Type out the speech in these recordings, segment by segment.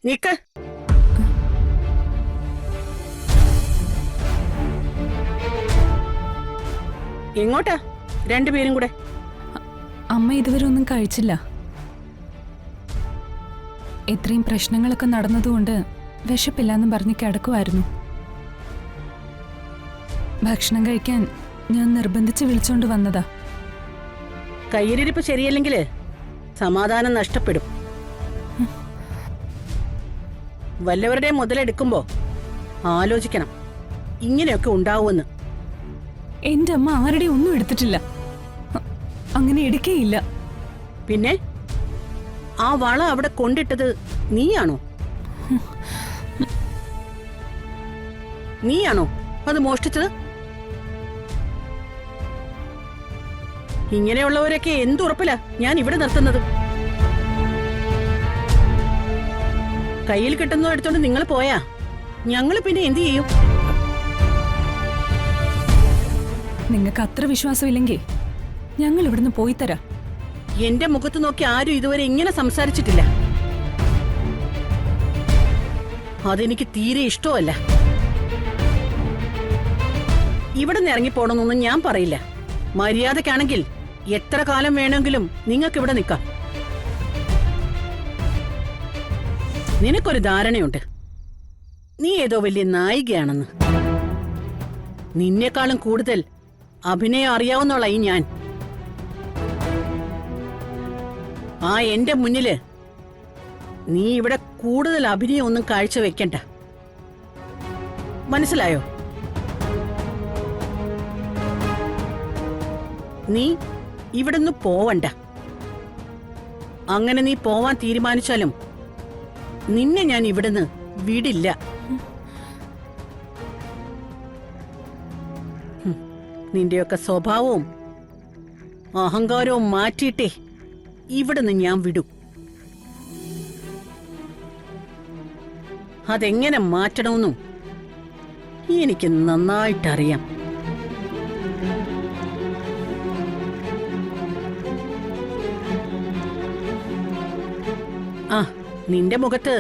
നിക്ക്. എങ്ങോട്ടാ രണ്ടുപേരും കൂടെ? അമ്മ ഇതുവരെ ഒന്നും കഴിച്ചില്ല. ഇത്രയും പ്രശ്നങ്ങളൊക്കെ നടന്നതുകൊണ്ട് വിശപ്പില്ലാന്ന് പറഞ്ഞ് കിടക്കുമായിരുന്നു. ഭക്ഷണം കഴിക്കാൻ ഞാൻ നിർബന്ധിച്ച് വിളിച്ചോണ്ട് വന്നതാ. കയ്യിലിരിപ്പ് ശരിയല്ലെങ്കില് സമാധാനം നഷ്ടപ്പെടും. വല്ലവരുടെ മുതലെടുക്കുമ്പോ ആലോചിക്കണം ഇങ്ങനെയൊക്കെ ഉണ്ടാവുമെന്ന്. എന്റെ അമ്മ ആരുടെയും ഒന്നും എടുത്തിട്ടില്ല, അങ്ങനെ എടുക്കേയില്ല. പിന്നെ ആ വള അവിടെ കൊണ്ടിട്ടത് നീയാണോ? നീയാണോ അത് മോഷ്ടിച്ചത്? ഇങ്ങനെയുള്ളവരൊക്കെ എന്തുറപ്പില്ല ഞാൻ ഇവിടെ നിർത്തുന്നത്? കയ്യിൽ കിട്ടുന്ന എടുത്തോണ്ട് നിങ്ങൾ പോയാ ഞങ്ങള് പിന്നെ എന്തു ചെയ്യും? നിങ്ങൾക്ക് അത്ര വിശ്വാസമില്ലെങ്കിൽ ഞങ്ങൾ ഇവിടുന്ന് പോയി തരാം. എന്റെ മുഖത്ത് നോക്കി ആരും ഇതുവരെ ഇങ്ങനെ സംസാരിച്ചിട്ടില്ല. അതെനിക്ക് തീരെ ഇഷ്ടമല്ല. ഇവിടെ നിന്ന് ഇറങ്ങിപ്പോണമെന്നൊന്നും ഞാൻ പറയില്ല. മര്യാദക്കാണെങ്കിൽ എത്ര കാലം വേണമെങ്കിലും നിങ്ങൾക്ക് ഇവിടെ നിൽക്കാം. നിനക്കൊരു ധാരണയുണ്ട് നീ ഏതോ വലിയ നായികയാണെന്ന്. നിന്നെക്കാളും കൂടുതൽ അഭിനയം അറിയാവുന്നോളായി ഞാൻ. ആ എന്റെ മുന്നില് നീ ഇവിടെ കൂടുതൽ അഭിനയം ഒന്നും കാഴ്ചവെക്കണ്ട. മനസ്സിലായോ? നീ ഇവിടുന്ന് പോവണ്ട. അങ്ങനെ നീ പോവാൻ തീരുമാനിച്ചാലും നിന്നെ ഞാൻ ഇവിടുന്ന് വിടില്ല. നിന്റെയൊക്കെ സ്വഭാവവും അഹങ്കാരവും മാറ്റിയിട്ടേ ഇവിടുന്ന് ഞാൻ വിടൂ. അതെങ്ങനെ മാറ്റണമെന്നും എനിക്ക് നന്നായിട്ടറിയാം. ആ, നിന്റെ മുഖത്ത്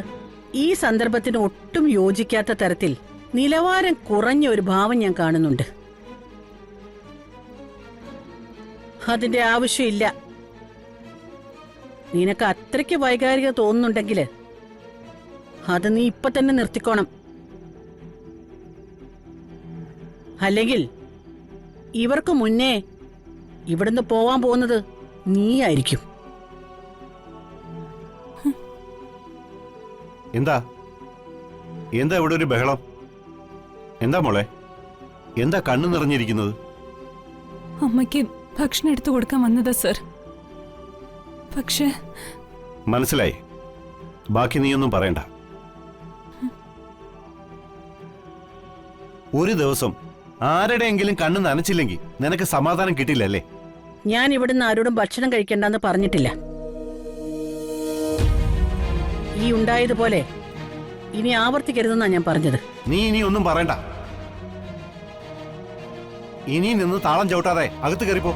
ഈ സന്ദർഭത്തിന് ഒട്ടും യോജിക്കാത്ത തരത്തിൽ നിലവാരം കുറഞ്ഞ ഒരു ഭാവം ഞാൻ കാണുന്നുണ്ട്. അതിന്റെ ആവശ്യമില്ല. നിനക്ക് അത്രയ്ക്ക് വൈകാരിക തോന്നുന്നുണ്ടെങ്കിൽ അത് നീ ഇപ്പൊ തന്നെ നിർത്തിക്കോണം. അല്ലെങ്കിൽ ഇവർക്ക് മുന്നേ ഇവിടുന്ന് പോവാൻ പോകുന്നത് നീയായിരിക്കും. എന്താ എന്താ ഇവിടെ ഒരു ബഹളം? എന്താ മോളെ, എന്താ കണ്ണു നിറഞ്ഞിരിക്കുന്നത്? അമ്മയ്ക്ക് ഭക്ഷണം എടുത്തു കൊടുക്കാൻ വന്നതാ സർ. പക്ഷേ മനസ്സിലായി. ബാക്കി നീയൊന്നും പറയണ്ട. ഒരു ദിവസം ആരുടെയെങ്കിലും കണ്ണ് നനച്ചില്ലെങ്കിൽ നിനക്ക് സമാധാനം കിട്ടില്ലല്ലേ? ഞാൻ ഇവിടുന്ന് ആരോടും ഭക്ഷണം കഴിക്കണ്ടെന്ന് പറഞ്ഞിട്ടില്ല. ഈ ഉണ്ടായതുപോലെ ഇനി ആവർത്തിക്കരുതെന്നാ ഞാൻ പറഞ്ഞത്. നീ ഇനി ഒന്നും പറയണ്ട. ഇനി നിന്ന് താളം ചവിട്ടാതെ അകത്ത് കയറിപ്പോ.